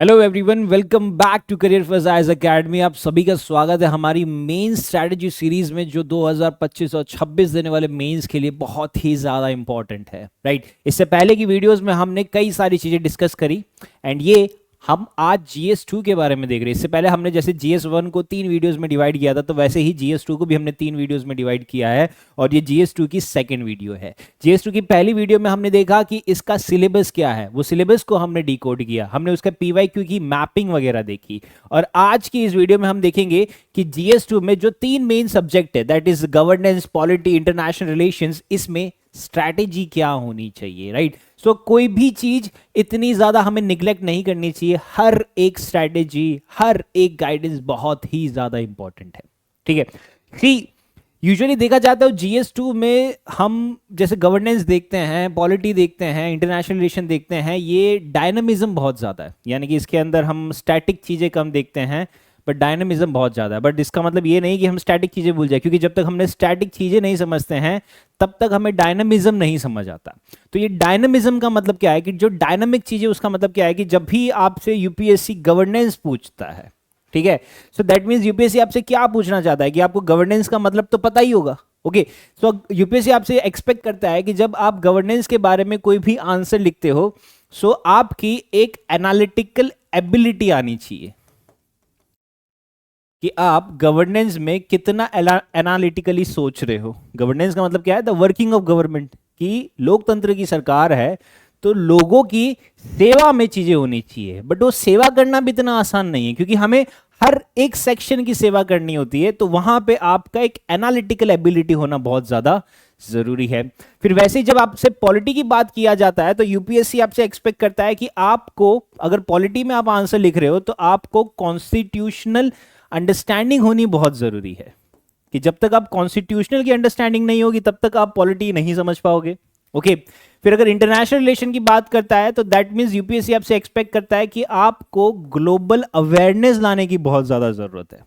Hello everyone, welcome back to career first eyes academy. आप सभी का स्वागत है हमारी मेन स्ट्रैटेजी सीरीज में, जो 2025 और 26 देने वाले मेंस के लिए बहुत ही ज़्यादा इंपॉर्टेंट है। राइट, इससे पहले की वीडियोस में हमने कई सारी चीज़ें डिस्कस करी एंड ये हम आज GS2 के बारे में देख रहे हैं। इससे पहले हमने जैसे GS1 को 3 वीडियोस में डिवाइड किया था, तो वैसे ही GS2 को भी हमने 3 वीडियोस में डिवाइड किया है और ये GS2 की सेकंड वीडियो है। GS2 की पहली वीडियो में हमने देखा कि इसका सिलेबस क्या है, वो सिलेबस को हमने डिकोड किया, हमने उसका PYQ की मैपिंग वगैरह देखी। और आज की इस वीडियो में हम देखेंगे कि GS2 में जो 3 मेन सब्जेक्ट है, that is governance, polity, international relations, इसमें स्ट्रैटेजी क्या होनी चाहिए। राइट, सो कोई भी चीज इतनी ज्यादा हमें निग्लेक्ट नहीं करनी चाहिए। हर एक स्ट्रैटेजी, हर एक गाइडेंस बहुत ही ज्यादा इंपॉर्टेंट है। ठीक है, कि यूजुअली देखा जाता है GS2 में हम जैसे गवर्नेंस देखते हैं, पॉलिटी देखते हैं, इंटरनेशनल रिलेशन देखते हैं, ये डायनामिज्म बहुत ज़्यादा है। यानी कि इसके अंदर हम स्टैटिक चीज़ें कम देखते हैं बट डायनामिज्म बहुत ज़्यादा है। बट इसका मतलब ये नहीं कि हम स्टैटिक चीज़ें भूल जाए, क्योंकि जब तक हमने स्टैटिक चीज़ें नहीं समझते हैं तब तक हमें डायनामिज्म नहीं समझ आता। तो ये डायनामिज्म का मतलब क्या है कि जो डायनामिक चीज़ें, उसका मतलब क्या है कि जब भी आपसे यूपीएससी गवर्नेंस पूछता है, ठीक है, सो दैट मीन्स यूपीएससी आपसे क्या पूछना चाहता है कि आपको गवर्नेंस का मतलब तो पता ही होगा। ओके, सो यूपीएससी आपसे एक्सपेक्ट करता है कि जब आप गवर्नेंस के बारे में कोई भी आंसर लिखते हो, सो आपकी एक एनालिटिकल एबिलिटी आनी चाहिए कि आप गवर्नेंस में कितना एनालिटिकली सोच रहे हो। गवर्नेंस का मतलब क्या है? द वर्किंग ऑफ गवर्नमेंट, कि लोकतंत्र की सरकार है तो लोगों की सेवा में चीजें होनी चाहिए। बट वो सेवा करना भी इतना आसान नहीं है, क्योंकि हमें हर एक सेक्शन की सेवा करनी होती है। तो वहां पे आपका एक एनालिटिकल एबिलिटी होना बहुत ज्यादा जरूरी है। फिर वैसे ही जब आपसे पॉलिटी की बात किया जाता है तो यूपीएससी आपसे एक्सपेक्ट करता है कि आपको, अगर पॉलिटी में आप आंसर लिख रहे हो, तो आपको कॉन्स्टिट्यूशनल अंडरस्टैंडिंग होनी बहुत जरूरी है। कि जब तक आप कॉन्स्टिट्यूशनल की अंडरस्टैंडिंग नहीं होगी तब तक आप पॉलिटी नहीं समझ पाओगे। ओके, फिर अगर इंटरनेशनल रिलेशन की बात करता है तो दैट मींस यूपीएससी आपसे एक्सपेक्ट करता है कि आपको ग्लोबल अवेयरनेस लाने की बहुत ज्यादा जरूरत है।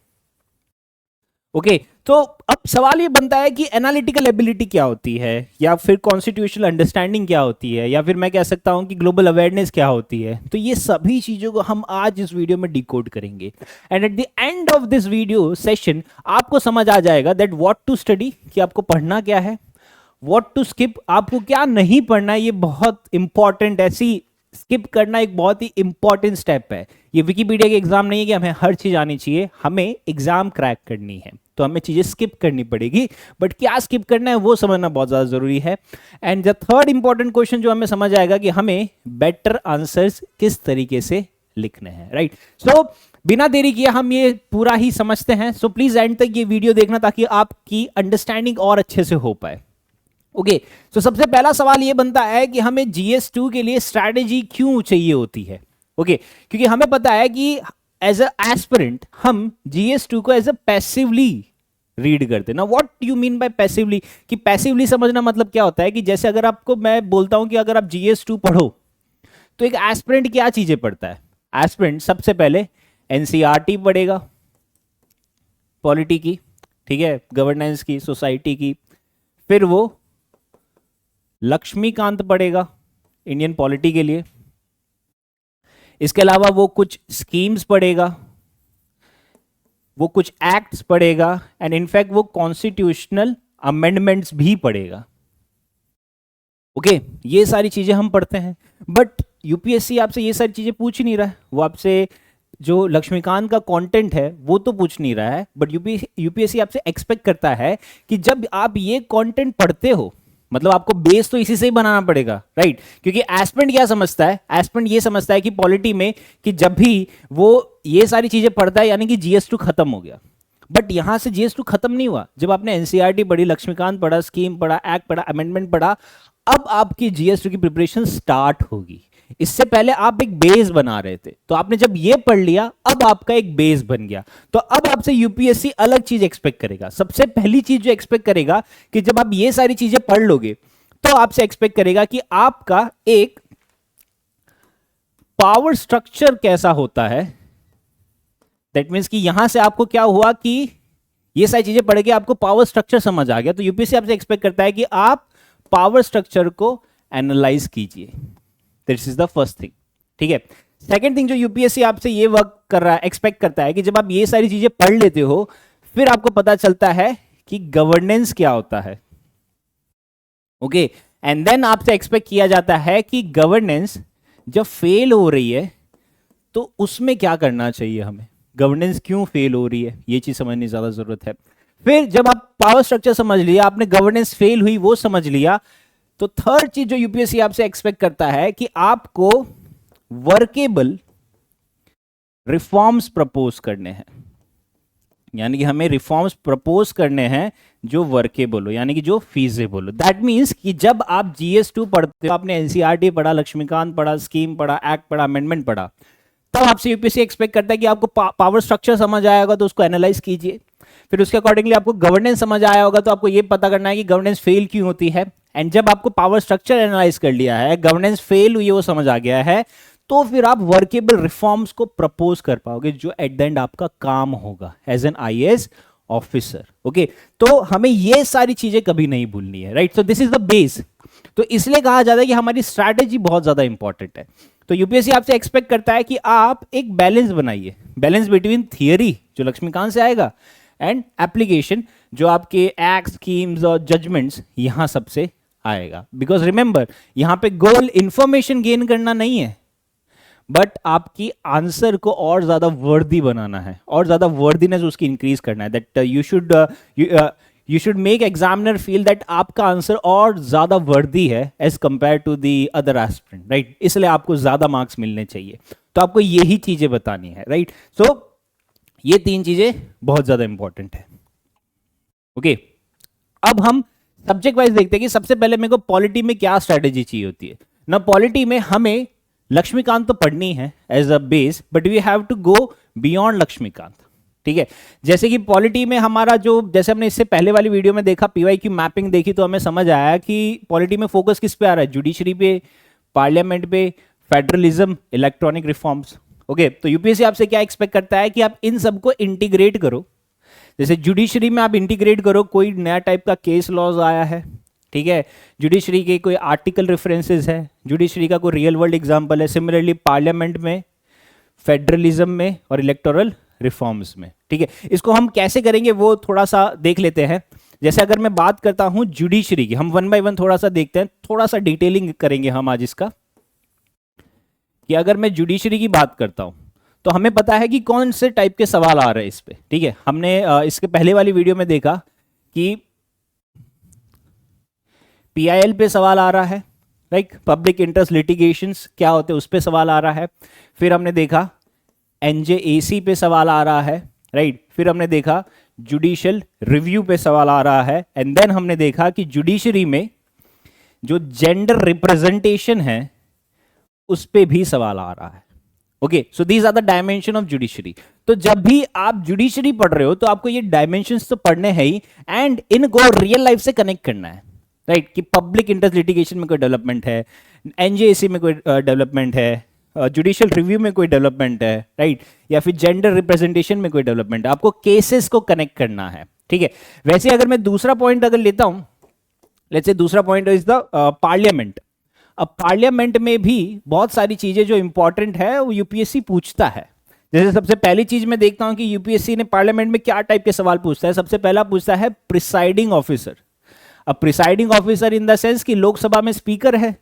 ओके, तो अब सवाल ये बनता है कि एनालिटिकल एबिलिटी क्या होती है, या फिर कॉन्स्टिट्यूशनल अंडरस्टैंडिंग क्या होती है, या फिर मैं कह सकता हूं कि ग्लोबल अवेयरनेस क्या होती है। तो ये सभी चीजों को हम आज इस वीडियो में डिकोड करेंगे and at the end of this video session आपको समझ आ जाएगा दैट व्हाट टू स्टडी, कि आपको पढ़ना क्या है, व्हाट टू स्किप, आपको क्या नहीं पढ़ना है। ये बहुत इंपॉर्टेंट, ऐसी स्किप करना एक बहुत ही इंपॉर्टेंट स्टेप है। ये विकिपीडिया के एग्जाम नहीं है कि हमें हर चीज आनी चाहिए, हमें एग्जाम क्रैक करनी है तो हमें चीजें स्किप करनी पड़ेगी। बट क्या स्किप करना है वो समझना बहुत ज्यादा जरूरी है। And the third important question जो हमें समझ आएगा कि हमें बेटर आंसर्स किस तरीके से लिखने हैं। राइट, सो बिना देरी किए हम ये पूरा ही समझते हैं। सो प्लीज एंड तक ये वीडियो देखना ताकि आपकी अंडरस्टैंडिंग और अच्छे से हो पाए। ओके, तो सबसे पहला सवाल ये बनता है कि हमें GS2 के लिए स्ट्रैटेजी क्यों चाहिए होती है। ओके, क्योंकि हमें पता है कि एज अ एस्पिरेंट हम GS2 को एज अ पैसिवली रीड करते हैं ना। What you mean by passively, कि पैसिवली समझना मतलब क्या होता है कि जैसे अगर आपको मैं बोलता हूं कि अगर आप GS2 पढ़ो तो एक एस्पिरेंट क्या चीजें पढ़ता है। एस्पिरेंट सबसे पहले NCERT पढ़ेगा, पॉलिटी की, ठीक है, गवर्नेंस की, सोसाइटी की। फिर वो लक्ष्मीकांत पढ़ेगा इंडियन पॉलिटी के लिए। इसके अलावा वो कुछ स्कीम्स पढ़ेगा, वो कुछ एक्ट्स पढ़ेगा एंड इनफैक्ट वो कॉन्स्टिट्यूशनल अमेंडमेंट्स भी पढ़ेगा। ओके, ये सारी चीजें हम पढ़ते हैं। बट यूपीएससी आपसे ये सारी चीजें पूछ नहीं रहा है। वो आपसे जो लक्ष्मीकांत का कंटेंट है वो तो पूछ नहीं रहा है, बट यूपीएससी आपसे एक्सपेक्ट करता है कि जब आप ये कंटेंट पढ़ते हो, मतलब आपको बेस तो इसी से ही बनाना पड़ेगा। राइट, क्योंकि एस्पिरेंट क्या समझता है, एस्पिरेंट ये समझता है कि पॉलिटी में कि जब भी वो ये सारी चीजें पढ़ता है यानी कि GS2 खत्म हो गया। बट यहां से GS2 खत्म नहीं हुआ। जब आपने NCERT पढ़ी, लक्ष्मीकांत पढ़ा, स्कीम पढ़ा, एक्ट पढ़ा, अमेंडमेंट पढ़ा, अब आपकी GS2 की प्रिपरेशन स्टार्ट होगी। इससे पहले आप एक बेस बना रहे थे, तो आपने जब ये पढ़ लिया अब आपका एक बेस बन गया। तो अब आपसे यूपीएससी अलग चीज एक्सपेक्ट करेगा। सबसे पहली चीज जो एक्सपेक्ट करेगा कि जब आप ये सारी चीजें पढ़ लोगे तो आपसे एक्सपेक्ट करेगा कि आपका एक पावर स्ट्रक्चर कैसा होता है। दैट मीन्स कि यहां से आपको क्या हुआ कि ये सारी चीजें पढ़ के आपको पावर स्ट्रक्चर समझ आ गया, तो यूपीएससी आपसे एक्सपेक्ट करता है कि आप पावर स्ट्रक्चर को एनालाइज कीजिए। This is the first thing. ठीक है, सेकंड थिंग जो यूपीएससी आपसे ये वर्क कर रहा है, एक्सपेक्ट करता है कि जब आप ये सारी चीजें पढ़ लेते हो फिर आपको पता चलता है कि गवर्नेंस क्या होता है। ओके, एंड देन आपसे एक्सपेक्ट किया जाता है कि गवर्नेंस जब फेल हो रही है तो उसमें क्या करना चाहिए हमें, गवर्नेंस क्यों फेल हो रही है, ये चीज समझने की ज्यादा जरूरत है। फिर जब आप पावर स्ट्रक्चर समझ लिया, आपने गवर्नेंस फेल हुई वो समझ लिया, तो थर्ड चीज जो यूपीएससी आपसे एक्सपेक्ट करता है कि आपको वर्केबल रिफॉर्म्स प्रपोज करने हैं। यानी कि हमें रिफॉर्म्स प्रपोज करने हैं जो वर्केबल हो, यानी कि जो फीजेबल हो। दैट मीन्स कि जब आप जीएस2 पढ़ते हो, आपने एनसीईआरटी पढ़ा, लक्ष्मीकांत पढ़ा, स्कीम पढ़ा, एक्ट पढ़ा, अमेंडमेंट पढ़ा, तब आपसे यूपीएससी एक्सपेक्ट करता है कि आपको पावर स्ट्रक्चर समझ आया होगा तो उसको एनालाइज कीजिए। फिर उसके अकॉर्डिंगली आपको गवर्नेंस समझ आया होगा तो आपको ये पता करना है कि गवर्नेंस फेल क्यों होती है। एंड जब आपको पावर स्ट्रक्चर एनालाइज कर लिया है, गवर्नेंस फेल हुई है वो समझ आ गया है, तो फिर आप वर्केबल रिफॉर्म्स को प्रपोज कर पाओगे जो एट द एंड आपका काम होगा as an IAS officer. Okay, तो हमें ये सारी चीजें कभी नहीं भूलनी है, right. So this is the base. तो इसलिए कहा जाता है कि हमारी स्ट्रैटेजी बहुत ज्यादा इंपॉर्टेंट है। तो यूपीएससी आपसे एक्सपेक्ट करता है कि आप एक बैलेंस बनाइए, बैलेंस बिटवीन थियरी जो लक्ष्मीकांत से आएगा एंड एप्लीकेशन जो आपके एक्ट, स्कीम्स और जजमेंट्स यहां सबसे आएगा। बिकॉज रिमेंबर, यहां पे गोल इंफॉर्मेशन गेन करना नहीं है, बट आपकी आंसर को और ज्यादा वर्दी बनाना है, और ज्यादा वर्दीनेस उसकी इंक्रीज करना है। That you should make examiner feel that आपका आंसर और ज्यादा वर्दी है as compare to the other aspirant, right. इसलिए आपको ज्यादा मार्क्स मिलने चाहिए, तो आपको यही चीजें बतानी है, राइट। सो ये तीन चीजें बहुत ज्यादा इंपॉर्टेंट है। ओके, अब हम सब्जेक्ट वाइज देखते हैं कि सबसे पहले मेरे को पॉलिटी में क्या स्ट्रेटेजी चाहिए होती है ना। पॉलिटी में हमें लक्ष्मीकांत तो पढ़नी है as a base, but we have to go beyond Laxmikant, ठीक है। जैसे कि पॉलिटी में हमारा जो, जैसे हमने इससे पहले वाली वीडियो में देखा, पीवाईक्यू मैपिंग देखी, तो हमें समझ आया कि पॉलिटी में फोकस किस पे आ रहा है, जुडिशरी पे, पार्लियामेंट पे, फेडरलिज्म, इलेक्ट्रॉनिक रिफॉर्म्स। ओके, तो यूपीएससी आपसे क्या एक्सपेक्ट करता है कि आप इन सबको इंटीग्रेट करो। जैसे जुडिशरी में आप इंटीग्रेट करो, कोई नया टाइप का केस लॉज आया है, ठीक है, जुडिशरी के कोई आर्टिकल रेफरेंसेस है, जुडिशरी का कोई रियल वर्ल्ड एग्जांपल है। सिमिलरली पार्लियामेंट में, फेडरलिज्म में और इलेक्टोरल रिफॉर्म्स में, ठीक है। इसको हम कैसे करेंगे वो थोड़ा सा देख लेते हैं। जैसे अगर मैं बात करता हूं जुडिशरी की, हम वन बाय वन थोड़ा सा देखते हैं, थोड़ा सा डिटेलिंग करेंगे हम आज इसका, कि अगर मैं जुडिशरी की बात करता हूं तो हमें पता है कि कौन से टाइप के सवाल आ रहे हैं इस पे, ठीक है। हमने इसके पहले वाली वीडियो में देखा कि पीआईएल पे सवाल आ रहा है, राइट, पब्लिक इंटरेस्ट लिटिगेशंस क्या होते हैं उस पे सवाल आ रहा है। फिर हमने देखा एनजेएसी पे सवाल आ रहा है, राइट। फिर हमने देखा जुडिशियल रिव्यू पे सवाल आ रहा है, एंड देन हमने देखा कि जुडिशरी में जो जेंडर रिप्रेजेंटेशन है उस पे भी सवाल आ रहा है। Okay, so these are the dimension of judiciary. तो जब भी आप जुडिशरी पढ़ रहे हो तो आपको ये डायमेंशंस तो पढ़ने हैं ही, एंड इनको रियल लाइफ से कनेक्ट करना है, राइट। कि पब्लिक इंटरेस्ट लिटिगेशन में कोई डेवलपमेंट है, एनजेएसी में कोई डेवलपमेंट है, जुडिशियल रिव्यू में कोई डेवलपमेंट है, राइट, या फिर जेंडर रिप्रेजेंटेशन में कोई डेवलपमेंट है, आपको केसेस को कनेक्ट करना है, ठीक है। वैसे अगर मैं दूसरा पॉइंट अगर लेता हूं, लेट्स से दूसरा पॉइंट इज द पार्लियामेंट। अब पार्लियामेंट में भी बहुत सारी चीजें जो इंपॉर्टेंट है वो यूपीएससी पूछता है। जैसे सबसे पहली चीज मैं देखता हूं कि यूपीएससी ने पार्लियामेंट में क्या टाइप के सवाल पूछता है। सबसे पहला पूछता है प्रिसाइडिंग ऑफिसर। अब presiding officer in the sense कि लोकसभा में स्पीकर है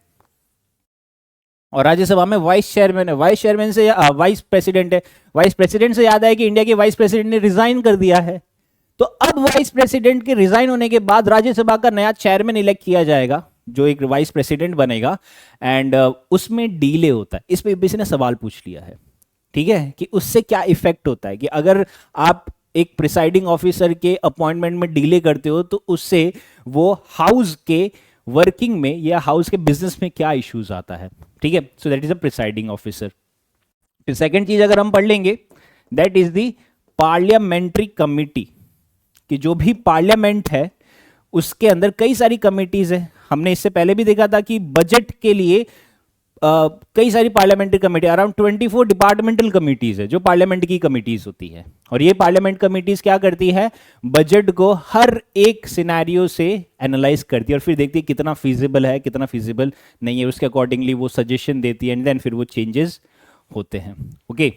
और राज्यसभा में वाइस चेयरमैन है। वाइस चेयरमैन से वाइस प्रेसिडेंट है। वाइस प्रेसिडेंट से याद है कि इंडिया के वाइस प्रेसिडेंट ने रिजाइन कर दिया है, तो अब वाइस प्रेसिडेंट के रिजाइन होने के बाद राज्यसभा का नया चेयरमैन इलेक्ट किया जाएगा जो एक वाइस प्रेसिडेंट बनेगा, एंड उसमें डीले होता है। इस पे यूपीएससी ने सवाल पूछ लिया है, ठीक है, कि उससे क्या इफेक्ट होता है कि अगर आप एक प्रिसाइडिंग ऑफिसर के अपॉइंटमेंट में डिले करते हो तो उससे वो हाउस के वर्किंग में या हाउस के बिजनेस में क्या इश्यूज आता है, ठीक है। So that is a presiding officer. फिर सेकंड चीज अगर हम पढ़ लेंगे, that is the parliamentary committee, कि जो भी पार्लियामेंट है उसके अंदर कई सारी कमिटीज है। हमने इससे पहले भी देखा था कि बजट के लिए कई सारी parliamentary committee, around 24 departmental committees है जो पार्लियामेंट की कमिटीज होती है। और ये पार्लियामेंट कमिटीज क्या करती है, बजट को हर एक सिनेरियो से एनालाइज करती है और फिर देखती है कितना फीजिबल है, कितना फीजिबल नहीं है, उसके अकॉर्डिंगली वो सजेशन देती है, एंड देन फिर वो चेंजेस होते हैं। ओके,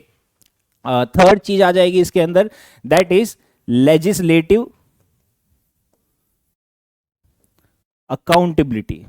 थर्ड चीज आ जाएगी इसके अंदर, that is legislative accountability.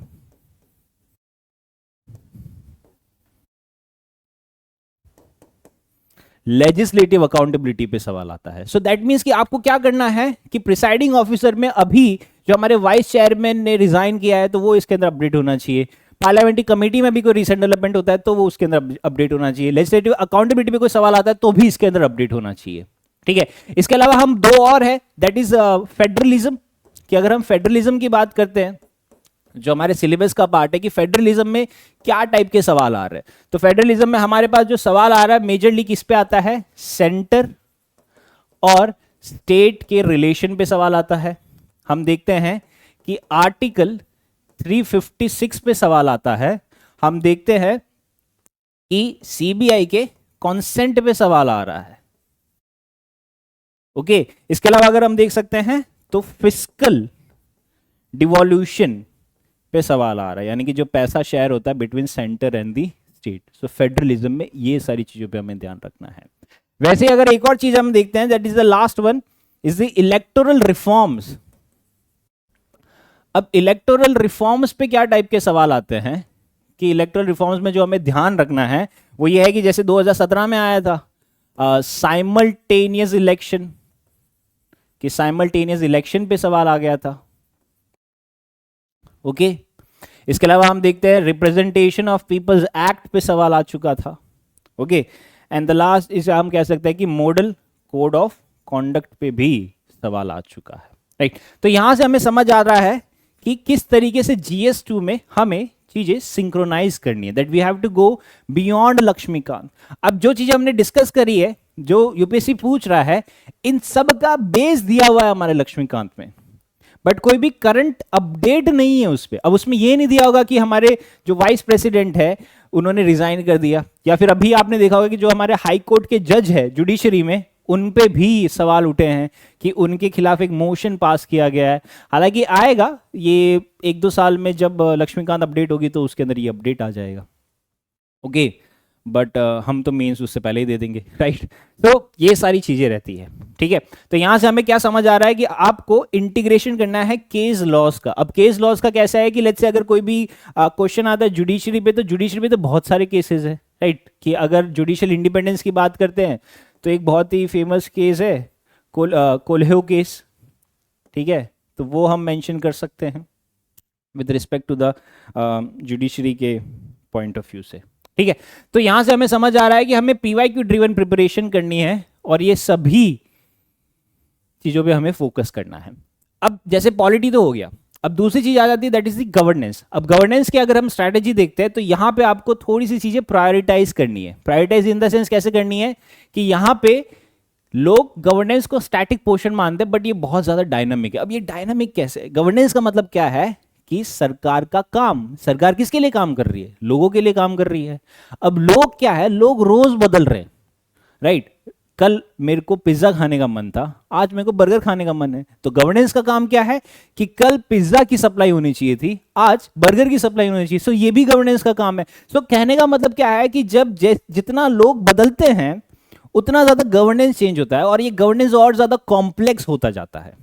Legislative accountability पे सवाल आता है। सो दैट मीन्स कि आपको क्या करना है कि प्रिसाइडिंग ऑफिसर में अभी जो हमारे वाइस चेयरमैन ने रिजाइन किया है तो वो इसके अंदर अपडेट होना चाहिए। पार्लियामेंट्री कमेटी में भी कोई रिसेंट डेवलपमेंट होता है तो वो उसके अंदर अपडेट होना चाहिए। लेजिस्लेटिव अकाउंटेबिलिटी पे कोई सवाल आता है तो भी इसके अंदर अपडेट होना चाहिए। ठीक है, इसके अलावा हम दो और है, दैट इज फेडरलिज्म। कि अगर हम फेडरलिज्म की बात करते हैं, जो हमारे सिलेबस का पार्ट है कि फेडरलिज्म में क्या टाइप के सवाल आ रहे हैं, तो फेडरलिज्म में हमारे पास जो सवाल आ रहा है मेजरली किस पे आता है, सेंटर और स्टेट के रिलेशन पे सवाल आता है। हम देखते हैं कि आर्टिकल 356 पे सवाल आता है। हम देखते हैं कि सीबीआई के कॉन्सेंट पे सवाल आ रहा है। ओके, इसके अलावा अगर हम देख सकते हैं तो फिस्कल डिवॉल्यूशन पे सवाल आ रहा है, यानी कि जो पैसा शेयर होता है between centre and the state. So federalism में ये सारी चीजों पे हमें ध्यान रखना है। वैसे अगर एक और चीज हम देखते हैं, that is the last one, is the electoral reforms. अब इलेक्टोरल रिफॉर्म्स पे क्या टाइप के सवाल आते हैं कि इलेक्टोरल रिफॉर्म्स में जो हमें ध्यान रखना है वो ये है कि जैसे 2017 में आया था साइमल्टेनियस इलेक्शन, कि साइमल्टेनियस इलेक्शन पे सवाल आ गया था। ओके, इसके अलावा हम देखते हैं रिप्रेजेंटेशन ऑफ पीपल्स एक्ट पे सवाल आ चुका था। ओके, एंड द लास्ट इस हम कह सकते हैं कि मॉडल कोड ऑफ कॉन्डक्ट पे भी सवाल आ चुका है। राइट, तो यहां से हमें समझ आ रहा है कि किस तरीके से GS2 में हमें चीजें सिंक्रोनाइज करनी है, that we have to go beyond Laxmikant. अब जो चीजें हमने डिस्कस करी है, जो यूपीएससी पूछ रहा है, इन सब का बेस दिया हुआ है हमारे लक्ष्मीकांत में, बट कोई भी करंट अपडेट नहीं है उस पर। अब उसमें यह नहीं दिया होगा कि हमारे जो वाइस प्रेसिडेंट है उन्होंने रिजाइन कर दिया, या फिर अभी आपने देखा होगा कि जो हमारे हाई कोर्ट के जज है जुडिशरी में, उन पे भी सवाल उठे हैं कि उनके खिलाफ एक मोशन पास किया गया है। हालांकि आएगा ये 1-2 साल में, जब लक्ष्मीकांत अपडेट होगी तो उसके अंदर ये अपडेट आ जाएगा। ओके, बट हम तो मेंस उससे पहले ही दे देंगे। राइट, तो ये सारी चीजें रहती है। ठीक है, तो यहां से हमें क्या समझ आ रहा है कि आपको इंटीग्रेशन करना है केस लॉज का। अब केस लॉज का कैसा है कि लेट्स से अगर कोई भी क्वेश्चन आता है जुडिशरी पे, तो जुडिशरी पे तो बहुत सारे केसेस है। राइट, कि अगर जुडिशियल इंडिपेंडेंस की बात करते हैं तो एक बहुत ही फेमस केस है कोल्हेव केस। ठीक है, तो वो हम मेंशन कर सकते हैं with respect to the judiciary के पॉइंट ऑफ व्यू से। ठीक है, तो यहां से हमें समझ आ रहा है कि हमें PYQ ड्रिवन प्रिपरेशन करनी है और ये सभी चीजों पे हमें फोकस करना है। अब जैसे पॉलिटी तो हो गया, अब दूसरी चीज आ जाती है, दैट इज द गवर्नेंस। अब गवर्नेंस की अगर हम स्ट्रैटेजी देखते हैं तो यहां पे आपको थोड़ी सी चीजें प्रायोरिटाइज करनी है। प्रायोरिटाइज इन द सेंस कैसे करनी है कि यहां पे लोग गवर्नेंस को स्टैटिक पोर्शन मानते हैं, बट ये बहुत ज्यादा डायनामिक है। अब ये डायनामिक कैसे, गवर्नेंस का मतलब क्या है कि सरकार का काम, सरकार किसके लिए काम कर रही है, लोगों के लिए काम कर रही है। अब लोग क्या है, लोग रोज बदल रहे हैं। राइट, कल मेरे को पिज्जा खाने का मन था, आज मेरे को बर्गर खाने का मन है। तो गवर्नेंस का काम क्या है कि कल पिज्जा की सप्लाई होनी चाहिए थी, आज बर्गर की सप्लाई होनी चाहिए। सो ये भी गवर्नेंस का काम है। सो कहने का मतलब क्या है कि जब जितना लोग बदलते हैं उतना ज्यादा गवर्नेंस चेंज होता है और ये गवर्नेंस और ज्यादा कॉम्प्लेक्स होता जाता है।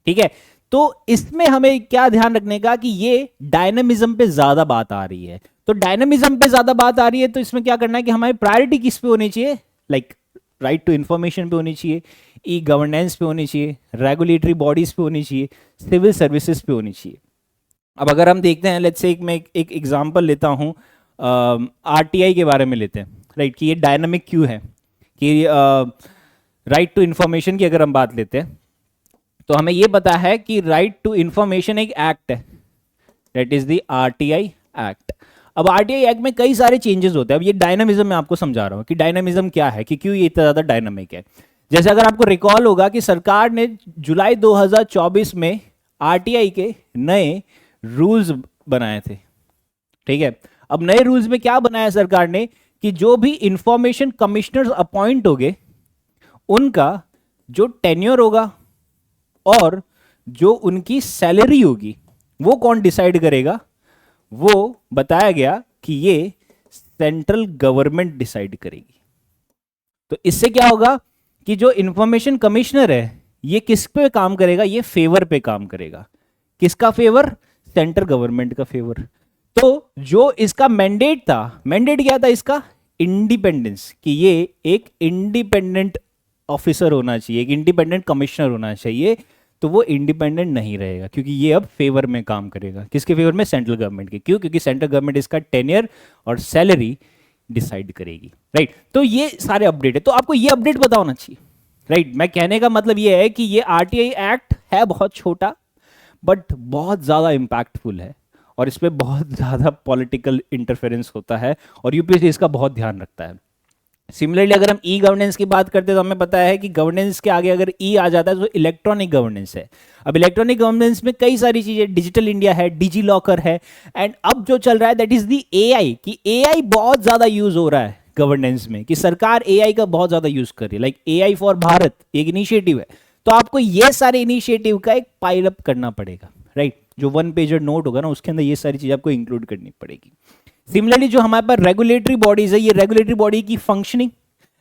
ठीक है, तो इसमें हमें क्या ध्यान रखने का कि ये डायनामिज्म पे ज्यादा बात आ रही है। तो डायनामिज्म पे ज्यादा बात आ रही है तो इसमें क्या करना है कि हमारी प्रायोरिटी किस पे होनी चाहिए, लाइक राइट टू इंफॉर्मेशन पे होनी चाहिए, ई गवर्नेंस पे होनी चाहिए, रेगुलेटरी बॉडीज पे होनी चाहिए, सिविल सर्विसेज पे होनी चाहिए। अब अगर हम देखते हैं, लेट्स से मैं एक एग्जांपल लेता हूं, RTI के बारे में लेते हैं। राइट, कि ये डायनामिक क्यों है, कि राइट टू इंफॉर्मेशन की अगर हम बात लेते हैं तो हमें यह पता है कि राइट टू इंफॉर्मेशन एक एक्ट है, that is the RTI act. अब RTI एक्ट में कई सारे चेंजेस होते हैं। अब ये डायनामिज्म में आपको समझा रहा हूं कि डायनामिज्म क्या है, कि क्यों ये इतना ज्यादा डायनामिक है। जैसे अगर आपको रिकॉल होगा कि सरकार ने जुलाई 2024 में RTI के नए रूल्स बनाए थे। ठीक है, अब नए रूल्स में क्या बनाया सरकार ने कि जो भी इंफॉर्मेशन कमिश्नर्स अपॉइंट होंगे उनका जो टेन्योर होगा और जो उनकी सैलरी होगी वो कौन डिसाइड करेगा, वो बताया गया कि ये सेंट्रल गवर्नमेंट डिसाइड करेगी। तो इससे क्या होगा कि जो इंफॉर्मेशन कमिश्नर है ये किस पे काम करेगा, ये फेवर पे काम करेगा। किसका फेवर? सेंट्रल गवर्नमेंट का फेवर। तो जो इसका मैंडेट था, मैंडेट क्या था इसका? इंडिपेंडेंस, कि ये एक इंडिपेंडेंट ऑफिसर होना चाहिए, एक इंडिपेंडेंट कमिश्नर होना चाहिए। तो वो इंडिपेंडेंट नहीं रहेगा क्योंकि ये अब फेवर में काम करेगा। किसके फेवर में? सेंट्रल गवर्नमेंट के। क्यों? क्योंकि सेंट्रल गवर्नमेंट इसका टेन्योर और सैलरी डिसाइड करेगी, राइट। तो ये सारे अपडेट है, तो आपको ये अपडेट पता होना चाहिए, राइट। मैं कहने का मतलब ये है कि ये आरटीआई एक्ट है बहुत छोटा बट बहुत ज़्यादा इम्पैक्टफुल है और इस पर बहुत ज़्यादा पॉलिटिकल इंटरफेरेंस होता है और यूपीएससी इसका बहुत ध्यान रखता है। सिमिलरली अगर हम ई गवर्नेंस की बात करते हैं तो हमें पता है कि गवर्नेंस के आगे अगर ई आ जाता है तो इलेक्ट्रॉनिक गवर्नेंस है। अब इलेक्ट्रॉनिक गवर्नेंस में कई सारी चीज़ें, डिजिटल इंडिया है, डिजी लॉकर है, एंड अब जो चल रहा है दैट इज दी एआई, कि एआई बहुत ज़्यादा यूज़ हो रहा है गवर्नेंस में, कि सरकार एआई का बहुत ज़्यादा यूज़ कर रही है। लाइक एआई फॉर भारत एक इनिशिएटिव है, तो आपको ये सारे इनिशिएटिव का एक पाइल अप करना पड़ेगा, राइट। जो 1 पेजर नोट होगा ना उसके अंदर ये सारी चीज़ आपको इंक्लूड करनी पड़ेगी। सिमिलरली जो हमारे पास रेगुलेटरी बॉडीज है, ये रेगुलेटरी बॉडी की functioning,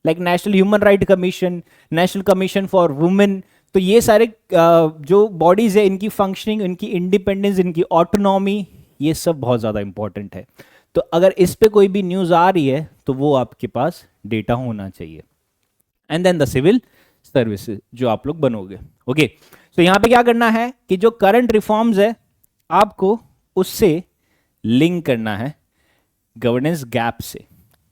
like national human right commission, national commission for women, तो ये सारे जो बॉडीज है इनकी फंक्शनिंग, इनकी इंडिपेंडेंस, इनकी ऑटोनॉमी, ये सब बहुत ज़्यादा इंपॉर्टेंट है। तो अगर इस पे कोई भी न्यूज़ आ रही है तो वो आपके पास डेटा होना चाहिए। And then the civil services जो आप लोग बनोगे, ओके। तो यहाँ पे क्या करना है कि जो करंट रिफॉर्म्स है आपको उससे लिंक करना है गवर्नेंस गैप से,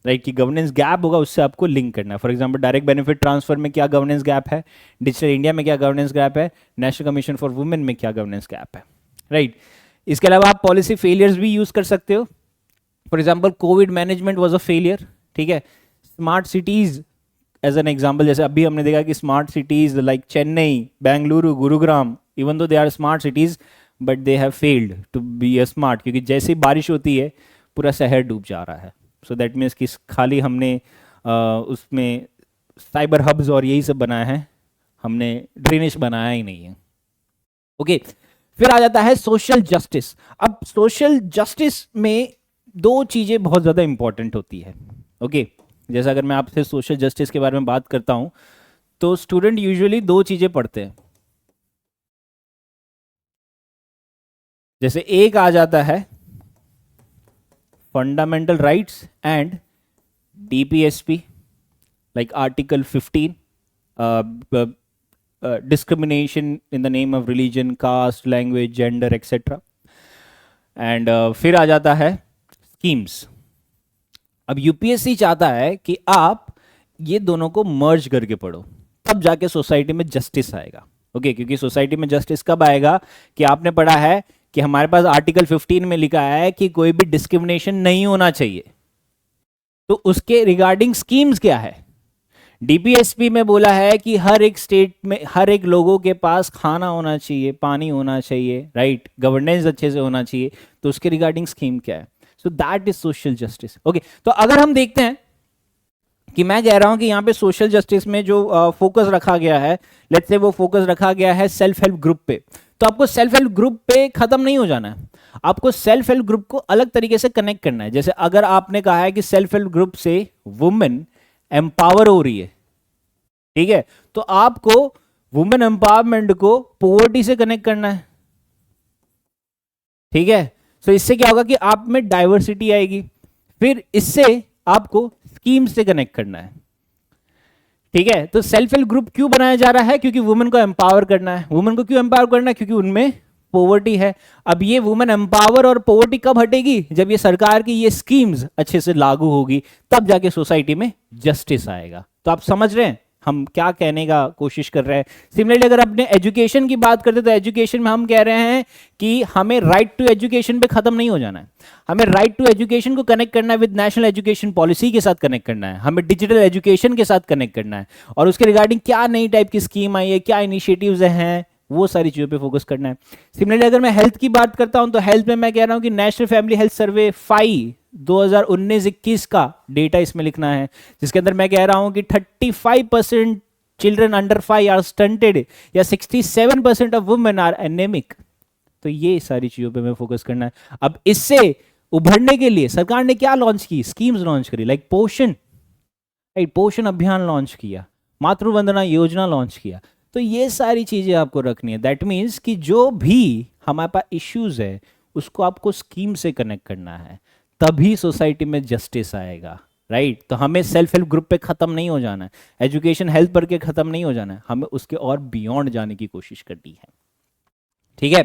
राइट। कि गवर्नेंस गैप होगा उससे आपको लिंक करना है। For example direct benefit transfer में क्या गवर्नेंस गैप है, डिजिटल इंडिया में क्या गवर्नेंस गैप है, नेशनल कमीशन फॉर वुमेन में क्या गवर्नेंस गैप है, राइट। इसके अलावा आप पॉलिसी फेलियर्स भी यूज कर सकते हो। For example covid management was a failure, ठीक है। Smart cities as an example, जैसे अभी हमने देखा कि smart cities like Chennai, Bengaluru, Gurugram, even though they are smart cities but they have failed to be a smart, क्योंकि जैसे ही बारिश होती है पूरा शहर डूब जा रहा है। सो दैट मीन्स कि खाली हमने उसमें साइबर हब्स और यही सब बनाया है, हमने ड्रेनेज बनाया ही नहीं है, ओके। फिर आ जाता है सोशल जस्टिस। अब सोशल जस्टिस में दो चीज़ें बहुत ज़्यादा इंपॉर्टेंट होती है, ओके। जैसे अगर मैं आपसे सोशल जस्टिस के बारे में बात करता हूं तो स्टूडेंट यूजुअली दो चीज़ें पढ़ते हैं। जैसे एक आ जाता है fundamental rights and DPSP, like article 15, discrimination in the name of religion, caste, language, gender etcetera. And फिर आ जाता है स्कीम्स। अब यूपीएससी चाहता है कि आप ये दोनों को मर्ज करके पढ़ो, तब जाके सोसाइटी में जस्टिस आएगा, ओके। क्योंकि सोसाइटी में जस्टिस कब आएगा कि आपने पढ़ा है कि हमारे पास आर्टिकल 15 में लिखा है कि कोई भी डिस्क्रिमिनेशन नहीं होना चाहिए, तो उसके रिगार्डिंग स्कीम्स क्या है। डीपीएसपी में बोला है कि हर एक स्टेट में हर एक लोगों के पास खाना होना चाहिए, पानी होना चाहिए, राइट, गवर्नेंस अच्छे से होना चाहिए, तो उसके रिगार्डिंग स्कीम क्या है। So that is social justice, okay. तो अगर हम देखते हैं कि मैं कह रहा हूं कि यहाँ पे सोशल जस्टिस में जो फोकस रखा गया है, लेट्स से वो फोकस रखा गया है सेल्फ हेल्प ग्रुप पे, तो आपको सेल्फ हेल्प ग्रुप पे खत्म नहीं हो जाना है, आपको सेल्फ हेल्प ग्रुप को अलग तरीके से कनेक्ट करना है। जैसे अगर आपने कहा है कि सेल्फ हेल्प ग्रुप से वुमेन एम्पावर हो रही है, ठीक है, तो आपको वुमेन एम्पावरमेंट को पॉवर्टी से कनेक्ट करना है, ठीक है। तो इससे क्या होगा कि आप में डाइवर्सिटी आएगी। फिर इससे आपको स्कीम से कनेक्ट करना है, ठीक है। तो सेल्फ हेल्प ग्रुप क्यों बनाया जा रहा है? क्योंकि वुमेन को एम्पावर करना है। वुमेन को क्यों एम्पावर करना है? क्योंकि उनमें पॉवर्टी है। अब ये वुमेन एम्पावर और पॉवर्टी कब हटेगी? जब ये सरकार की ये स्कीम्स अच्छे से लागू होगी, तब जाके सोसाइटी में जस्टिस आएगा। तो आप समझ रहे हैं हम क्या कहने का कोशिश कर रहे हैं। सिमिलरली अगर अपने एजुकेशन की बात करते तो एजुकेशन में हम कह रहे हैं कि हमें राइट टू एजुकेशन पे खत्म नहीं हो जाना है, हमें राइट टू एजुकेशन को कनेक्ट करना है विद नेशनल एजुकेशन पॉलिसी के साथ कनेक्ट करना है, हमें डिजिटल एजुकेशन के साथ कनेक्ट करना है, और उसके रिगार्डिंग क्या नई टाइप की स्कीम आई है, क्या इनिशिएटिव्स हैं, वो सारी चीज़ों पे फोकस करना है। सिमिलरली अगर मैं हेल्थ की बात करता हूं तो हेल्थ में मैं कह रहा हूं कि नेशनल फैमिली हेल्थ सर्वे 2019-21 का डेटा इसमें लिखना है, जिसके अंदर मैं कह रहा हूं कि 35% चिल्ड्रन अंडर 5 आर स्टंटेड या 67% ऑफ वुमेन आर एनेमिक। तो ये सारी चीज़ों पे मैं फोकस करना है। अब इससे उभरने के लिए सरकार ने क्या लॉन्च की, स्कीम्स लॉन्च करी, लाइक पोषण, राइट, पोषण अभियान लॉन्च किया, मातृ वंदना योजना लॉन्च किया। तो ये सारी चीजें आपको रखनी है। दैट मीन्स कि जो भी हमारे पास इश्यूज है उसको आपको स्कीम से कनेक्ट करना है, तभी सोसाइटी में जस्टिस आएगा, राइट। तो हमें सेल्फ हेल्प ग्रुप पे खत्म नहीं हो जाना है, एजुकेशन हेल्थ पर के खत्म नहीं हो जाना है, हमें उसके और बियॉन्ड जाने की कोशिश करनी है, ठीक है।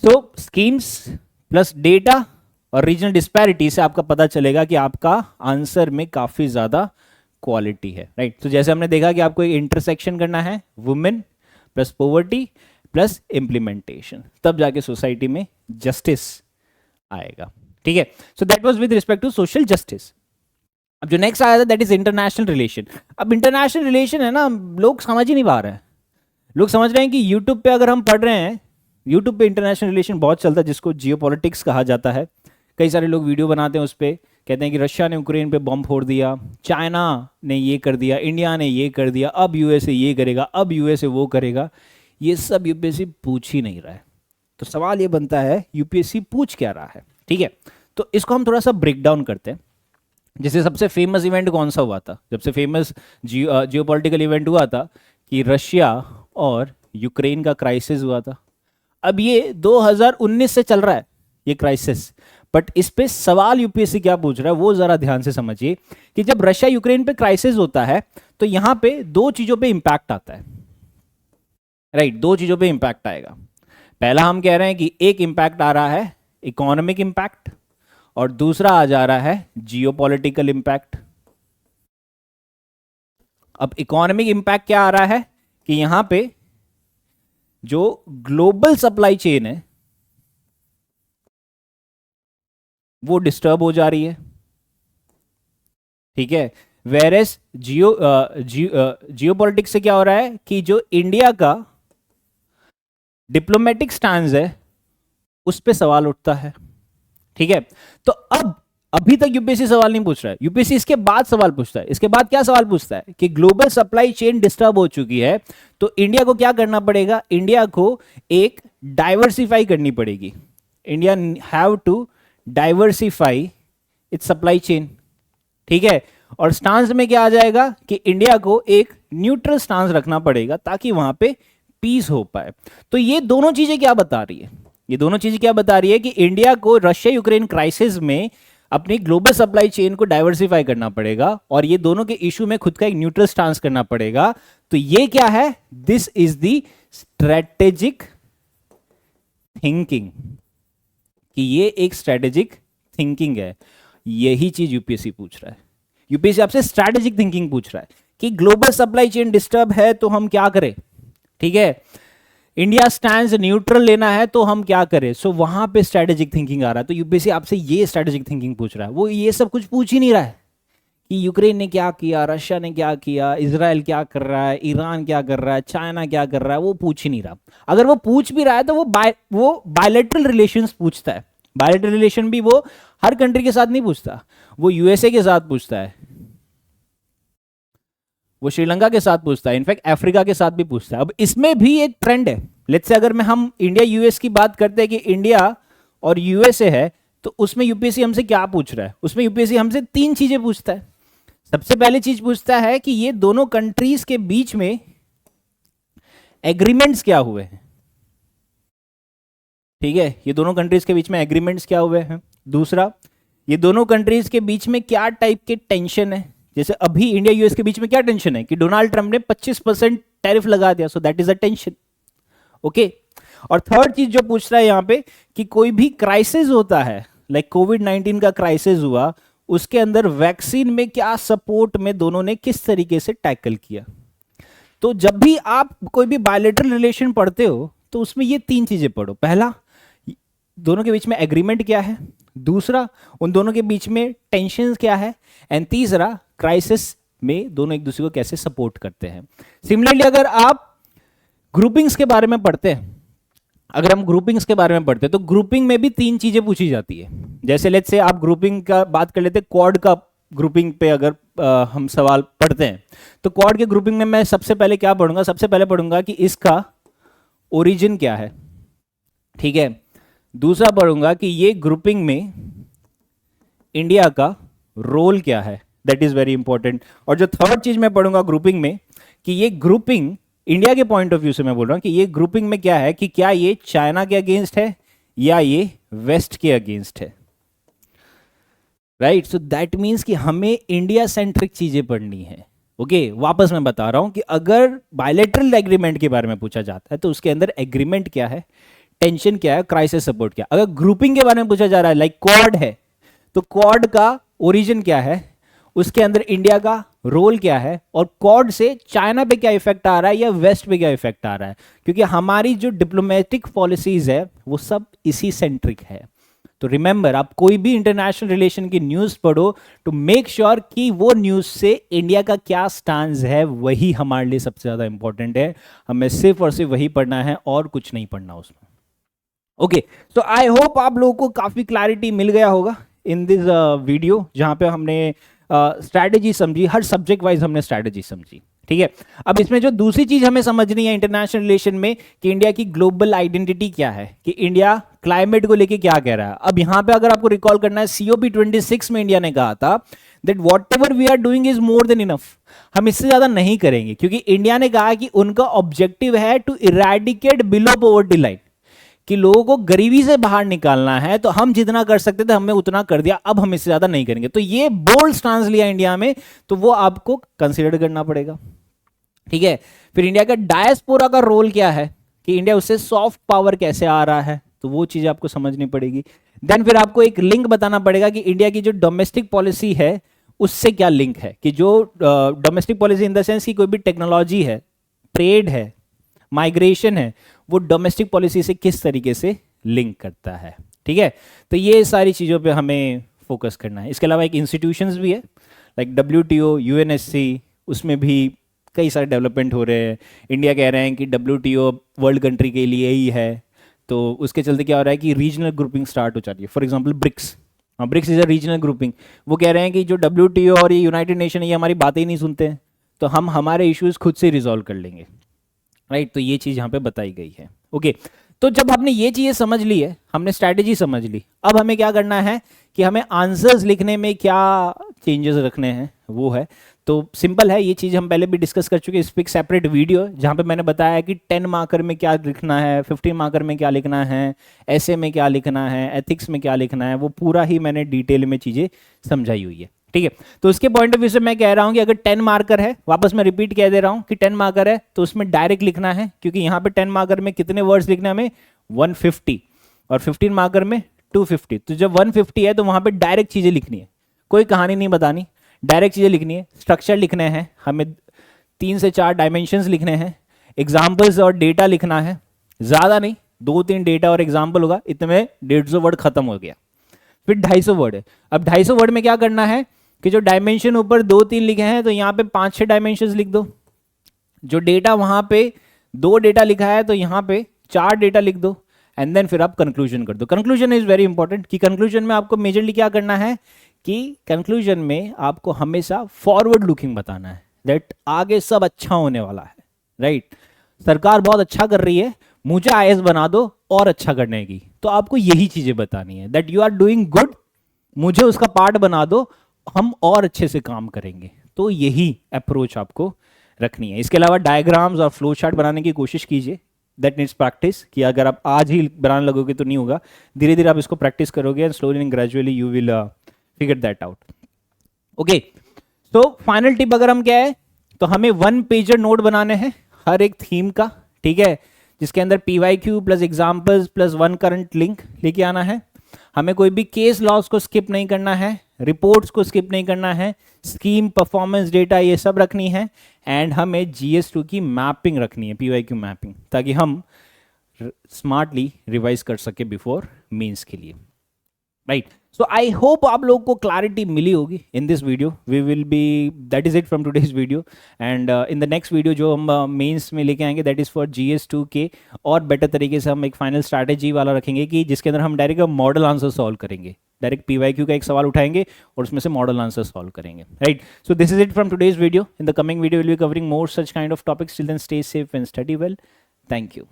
सो स्कीम्स प्लस डेटा और रीजनल डिस्पैरिटी से आपका पता चलेगा कि आपका आंसर में काफी ज्यादा क्वालिटी है, राइट। तो जैसे हमने देखा कि आपको एक इंटरसेक्शन करना है, women plus poverty plus implementation, तब जाके सोसाइटी में जस्टिस आएगा, ठीक है। So that was with respect to social justice. अब जो नेक्स्ट आया था दैट इज इंटरनेशनल रिलेशन। अब इंटरनेशनल रिलेशन है ना, लोग समझ ही नहीं पा रहे हैं। लोग समझ रहे हैं कि यूट्यूब पे अगर हम पढ़ रहे हैं, यूट्यूब पे इंटरनेशनल रिलेशन बहुत चलता है, जिसको जियोपॉलिटिक्स कहा जाता है। कई सारे लोग वीडियो बनाते हैं उस पर, कहते हैं कि रशिया ने यूक्रेन पे बम फोड़ दिया, चाइना ने ये कर दिया, इंडिया ने ये कर दिया, अब यूएसए ये करेगा, अब यूएसए वो करेगा। ये सब यूपीएससी पूछ ही नहीं रहा है। तो सवाल ये बनता है यूपीएससी पूछ क्या रहा है, ठीक है। तो इसको हम थोड़ा सा ब्रेक डाउन करते हैं। जैसे सबसे फेमस इवेंट कौन सा हुआ था, जब से फेमस जियोपॉलिटिकल इवेंट हुआ था कि रशिया और यूक्रेन का क्राइसिस हुआ था। अब ये 2019 से चल रहा है ये क्राइसिस, बट इस पे सवाल यूपीएससी क्या पूछ रहा है वो जरा ध्यान से समझिए कि जब रशिया यूक्रेन पे क्राइसिस होता है तो यहां पे दो चीजों पे इंपैक्ट आता है, राइट। दो चीजों पे इंपैक्ट आएगा। पहला हम कह रहे हैं कि एक इंपैक्ट आ रहा है इकोनॉमिक इंपैक्ट, और दूसरा आ जा रहा है जियोपॉलिटिकल इंपैक्ट। अब इकोनॉमिक इंपैक्ट क्या आ रहा है कि यहां पे जो ग्लोबल सप्लाई चेन है वो डिस्टर्ब हो जा रही है, ठीक है। वेरेस जियोपॉलिटिक्स से क्या हो रहा है कि जो इंडिया का डिप्लोमेटिक स्टैंड है उस पे सवाल उठता है, ठीक है। तो अब अभी तक यूपीएससी सवाल नहीं पूछ रहा है, यूपीएससी इसके बाद सवाल पूछता है। इसके बाद क्या सवाल पूछता है कि ग्लोबल सप्लाई चेन डिस्टर्ब हो चुकी है, तो इंडिया को क्या करना पड़ेगा, इंडिया को एक डाइवर्सिफाई करनी पड़ेगी। India have to diversify its supply chain, ठीक है। और स्टांस में क्या आ जाएगा कि इंडिया को एक न्यूट्रल स्टांस रखना पड़ेगा ताकि वहां पे पीस हो पाए। तो ये दोनों चीजें क्या बता रही है, ये दोनों चीजें क्या बता रही है कि इंडिया को रशिया यूक्रेन क्राइसिस में अपनी ग्लोबल सप्लाई चेन को डाइवर्सिफाई करना पड़ेगा और ये दोनों के इशू में खुद का एक न्यूट्रल स्टांस करना पड़ेगा। तो ये क्या है, this is the strategic thinking, कि ये एक स्ट्रेटेजिक थिंकिंग है। यही चीज यूपीएससी पूछ रहा है। यूपीएससी आपसे स्ट्रेटेजिक थिंकिंग पूछ रहा है कि ग्लोबल सप्लाई चेन डिस्टर्ब है तो हम क्या करें, ठीक है। इंडिया स्टैंड न्यूट्रल लेना है तो हम क्या करें। सो वहां पे स्ट्रेटेजिक थिंकिंग आ रहा है। तो यूपीएससी आपसे ये स्ट्रेटेजिक थिंकिंग पूछ रहा है, वो ये सब कुछ पूछ ही नहीं रहा है कि यूक्रेन ने क्या किया, रशिया ने क्या किया, इजराइल क्या कर रहा है, ईरान क्या कर रहा है, चाइना क्या कर रहा है, वो पूछ ही नहीं रहा। अगर वो पूछ भी रहा है तो वो बायलैटरल रिलेशंस पूछता है। बायलैटरल रिलेशन भी वो हर कंट्री के साथ नहीं पूछता, वो यूएसए के साथ पूछता है, वो श्रीलंका के साथ पूछता है, इनफैक्ट अफ्रीका के साथ भी पूछता है। अब इसमें भी एक ट्रेंड है। लेट्स से अगर हम इंडिया यूएस की बात करते हैं कि इंडिया और यूएसए है, तो उसमें यूपीएससी हमसे क्या पूछ रहा है, उसमें यूपीएससी हमसे तीन चीजें पूछता है। सबसे पहली चीज पूछता है कि ये दोनों कंट्रीज के बीच में एग्रीमेंट्स क्या हुए हैं, ठीक है, ये दोनों कंट्रीज के बीच में एग्रीमेंट्स क्या हुए हैं। दूसरा, ये दोनों कंट्रीज के बीच में क्या टाइप के टेंशन है, जैसे अभी इंडिया यूएस के बीच में क्या टेंशन है कि डोनाल्ड ट्रंप ने 25% टैरिफ लगा दिया, so that is a tension, okay. और थर्ड चीज जो पूछ रहा है यहां पे कि कोई भी क्राइसिस होता है, लाइक कोविड-19 का क्राइसिस हुआ, उसके अंदर वैक्सीन में क्या सपोर्ट में दोनों ने किस तरीके से टैकल किया। तो जब भी आप कोई भी बायलैटरल रिलेशन पढ़ते हो तो उसमें ये तीन चीजें पढ़ो। पहला, दोनों के बीच में एग्रीमेंट क्या है, दूसरा, उन दोनों के बीच में टेंशन क्या है, एंड तीसरा, क्राइसिस में दोनों एक दूसरे को कैसे सपोर्ट करते हैं। सिमिलरली अगर आप ग्रुपिंग्स के बारे में पढ़ते हैं, अगर हम ग्रुपिंग्स के बारे में पढ़ते हैं तो ग्रुपिंग में भी तीन चीजें पूछी जाती है। जैसे लेट्स से आप ग्रुपिंग का बात कर लेते हैं, क्वाड का ग्रुपिंग पे अगर हम सवाल पढ़ते हैं तो क्वाड के ग्रुपिंग में मैं सबसे पहले क्या पढ़ूंगा, सबसे पहले पढ़ूंगा कि इसका ओरिजिन क्या है, ठीक है। दूसरा पढ़ूंगा कि ये ग्रुपिंग में इंडिया का रोल क्या है, दैट इज वेरी इंपॉर्टेंट। और जो थर्ड चीज मैं पढ़ूंगा ग्रुपिंग में, कि ये ग्रुपिंग इंडिया के पॉइंट ऑफ व्यू से मैं बोल रहा हूं कि ये ग्रुपिंग में क्या है, कि क्या ये चाइना के अगेंस्ट है या ये वेस्ट के अगेंस्ट है, राइट। सो दैट मीन्स कि हमें इंडिया सेंट्रिक चीजें पढ़नी है। ओके, वापस मैं बता रहा हूं कि अगर बायलैटरल एग्रीमेंट के बारे में पूछा जाता है तो उसके अंदर एग्रीमेंट क्या है, टेंशन क्या है, क्राइसिस सपोर्ट क्या। अगर ग्रुपिंग के बारे में पूछा जा रहा है, लाइक क्वाड है, तो क्वाड का ओरिजिन क्या है, उसके अंदर इंडिया का रोल क्या है, और क्वाड से चाइना पे क्या इफेक्ट आ रहा है या वेस्ट पे क्या इफेक्ट आ रहा है, क्योंकि हमारी जो डिप्लोमेटिक पॉलिसीज है वो सब इसी सेंट्रिक है। तो रिमेंबर, आप कोई भी इंटरनेशनल रिलेशन की न्यूज पढ़ो तो मेक श्योर कि वो न्यूज से इंडिया का क्या स्टांस है, वही हमारे लिए सबसे ज्यादा इंपॉर्टेंट है। हमें सिर्फ और सिर्फ वही पढ़ना है और कुछ नहीं पढ़ना उसमें। ओके, तो आई होप आप लोगों को काफी क्लैरिटी मिल गया होगा इन दिस वीडियो, जहां पे हमने स्ट्रैटेजी समझी, हर सब्जेक्ट वाइज हमने स्ट्रैटेजी समझी। ठीक है, अब इसमें जो दूसरी चीज हमें समझनी है इंटरनेशनल रिलेशन में, कि इंडिया की ग्लोबल आइडेंटिटी क्या है, कि इंडिया क्लाइमेट को लेके क्या कह रहा है। अब यहां पे अगर आपको रिकॉल करना है, COP26 में इंडिया ने कहा था that whatever we are doing is more than enough, हम इससे ज्यादा नहीं करेंगे, क्योंकि इंडिया ने कहा कि उनका ऑब्जेक्टिव है to eradicate below poverty line, कि लोगों को गरीबी से बाहर निकालना है। तो हम जितना कर सकते थे हमने उतना कर दिया, अब हम इससे ज्यादा नहीं करेंगे। तो ये बोल्ड स्टांस लिया इंडिया में, तो वो आपको कंसीडर करना पड़ेगा। ठीक है, फिर इंडिया का डायस्पोरा का रोल क्या है, कि इंडिया उससे सॉफ्ट पावर कैसे आ रहा है, तो वो चीज आपको समझनी पड़ेगी। देन फिर आपको एक लिंक बताना पड़ेगा कि इंडिया की जो डोमेस्टिक पॉलिसी है उससे क्या लिंक है, कि जो domestic policy in the sense की कोई भी टेक्नोलॉजी है, ट्रेड है, माइग्रेशन है, वो डोमेस्टिक पॉलिसी से किस तरीके से लिंक करता है। ठीक है, तो ये सारी चीज़ों पे हमें फोकस करना है। इसके अलावा एक इंस्टीट्यूशंस भी है लाइक WTO, UNSC, उसमें भी कई सारे डेवलपमेंट हो रहे हैं। इंडिया कह रहे हैं कि WTO वर्ल्ड कंट्री के लिए ही है, तो उसके चलते क्या हो रहा है कि रीजनल ग्रुपिंग स्टार्ट हो जाती है। For example BRICS, BRICS is a regional grouping. वो कह रहे हैं कि जो WTO और ये यूनाइटेड नेशन है ये हमारी बातें ही नहीं सुनते हैं, तो हम हमारे इश्यूज खुद से रिजॉल्व कर लेंगे, राइट। तो ये चीज़ यहाँ पे बताई गई है। ओके, तो जब आपने ये चीज़ें समझ ली है, हमने स्ट्रैटेजी समझ ली, अब हमें क्या करना है कि हमें आंसर्स लिखने में क्या चेंजेस रखने हैं, वो है। तो सिंपल है, ये चीज़ हम पहले भी डिस्कस कर चुके हैं। इस पर एक सेपरेट वीडियो जहाँ पे मैंने बताया कि 10 मार्कर में क्या लिखना है, 15 मार्कर में क्या लिखना है, ऐसे में क्या लिखना है, एथिक्स में क्या लिखना है, वो पूरा ही मैंने डिटेल में चीज़ें समझाई हुई है। ठीक है, तो उसके पॉइंट ऑफ व्यू से मैं कह रहा हूं कि अगर 10 मार्कर है, वापस मैं रिपीट कह दे रहा हूं कि 10 मार्कर है तो उसमें डायरेक्ट लिखना है, क्योंकि यहां पे 10 मार्कर में कितने वर्ड्स लिखने हमें 150, और 15 मार्कर में 250। तो जब 150 है तो वहां पे डायरेक्ट चीजें लिखनी है, कोई कहानी नहीं बतानी, डायरेक्ट चीजें लिखनी है। स्ट्रक्चर लिखने हैं हमें, 3 से 4 डायमेंशंस लिखने हैं, एग्जाम्पल्स और डेटा लिखना है, ज्यादा नहीं, 2-3 डेटा और एग्जाम्पल होगा, इतने में 150 वर्ड खत्म हो गया। फिर 250 वर्ड है। अब 250 वर्ड में क्या करना है कि जो डायमेंशन ऊपर 2-3 लिखे हैं तो यहाँ पे 5-6 डायमेंशंस लिख दो। जो डेटा वहां पे 2 डेटा लिखा है तो यहाँ पे 4 डेटा लिख दो, एंड देन फिर आप कंक्लूजन कर दो। कंक्लूजन इज वेरी इंपॉर्टेंट, कि कंक्लूजन में आपको मेजरली क्या करना है कि कंक्लूजन में आपको हमेशा फॉरवर्ड लुकिंग बताना है, दैट आगे सब अच्छा होने वाला है, राइट। सरकार बहुत अच्छा कर रही है, मुझे IAS बना दो और अच्छा करने की, तो आपको यही चीजें बतानी है, that you are doing good, मुझे उसका पार्ट बना दो, हम और अच्छे से काम करेंगे। तो यही अप्रोच आपको रखनी है। इसके अलावा डायग्राम्स और फ्लो चार्ट बनाने की कोशिश कीजिए, दैट नीड्स प्रैक्टिस, कि अगर आप आज ही बनाने लगोगे तो नहीं होगा, धीरे धीरे आप इसको प्रैक्टिस करोगे and slowly and gradually you will figure that out. Okay, तो फाइनल टिप अगर हम क्या है, तो हमें 1 पेजर नोट बनाने हैं हर एक थीम का, ठीक है, जिसके अंदर PYQ plus examples plus 1 current link लेके आना है। हमें कोई भी केस लॉस को स्किप नहीं करना है, रिपोर्ट्स को स्किप नहीं करना है, स्कीम, परफॉर्मेंस डेटा ये सब रखनी है, एंड हमें GS2 की मैपिंग रखनी है, PYQ मैपिंग, ताकि हम स्मार्टली रिवाइज कर सके बिफोर मेंस के लिए, राइट। सो आई होप आप लोगों को क्लैरिटी मिली होगी in this video. We will be, that is it from today's video, and in the next video जो हम मेंस में लेके आएंगे दैट इज फॉर GS2 के, और बेटर तरीके से हम एक फाइनल स्ट्रैटेजी वाला रखेंगे, कि जिसके अंदर हम डायरेक्ट मॉडल आंसर सॉल्व करेंगे, डायरेक्ट PYQ का एक सवाल उठाएंगे और उसमें से मॉडल आंसर सॉल्व करेंगे, right. So this is it from today's video. In the coming video will be covering more such kind of topics. Till then stay safe and study well. Thank you.